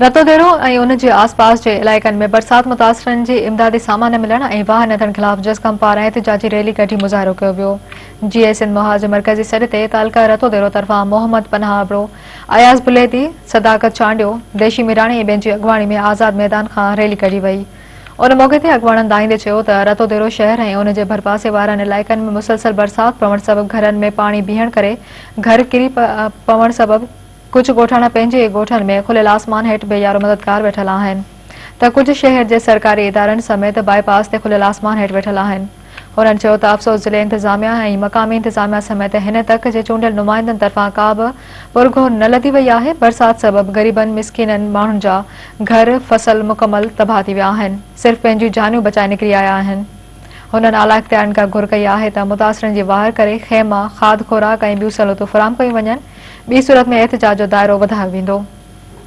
रतोदेरो ऐं उन जे आसपास जे इलाइक़नि में बरसात मुतासिरनि जी इमदादी सामान मिलण ऐं वाहन अथनि ख़िलाफ़ जस्कम पारां एहतिजाजी रैली कढी मुज़ाहिरो कयो वियो। जीए सिंध मुहाज़ मर्कज़ी सॾ ते तालका रतोदेरो तरफ़ां मोहम्मद पनाह अबरो, अयाज़ बुलेदी, सदाकत चांडियो, देशी मीराणी ऐं ॿियनि जी अॻुवाणी में आज़ाद मैदान खां रैली कढी वई। उन मौक़े ते अॻुवाणनि दाईंदे चयो त रतोदेरो शहर ऐं उन जे भरपासे वारनि इलाइक़नि में मुसलसल बरसात पवण सबबि घरनि में पाणी बीहण करे घर किरी पवण सबबि कुछ ॻोठाणा पंहिंजे ॻोठनि में खुलियल आसमान हेठि बेयारो मददगार वेठल आहिनि त कुझु शहर जे सरकारी इदारनि समेत बाईपास ते खुलियल आसमान हेठि वेठल आहिनि। हुननि चयो त अफ़सोस ज़िले इंतिज़ामिया ऐं मक़ामी इंतिज़ामिया समेत हिन तक जे चूंडियल नुमाइंदनि तरफ़ां का बि पुरघोर न लधी वई आहे। बरसात सबबि ग़रीबनि मिसकीननि माण्हुनि जा घर फसल मुकमल तबाह थी विया आहिनि, सिर्फ़ पंहिंजूं जानियूं बचाए निकिरी आया आहिनि। हुननि आला इख़्तियारनि खां घुर कई आहे त मुतासिरनि जी वाहर करे ख़ैमा, खाद खुराक ऐं ॿियूं सहूलियतूं फ़राहम कयूं वञनि। ॿी सूरत में एहतिजाज जो दाइरो वधायो वेंदो।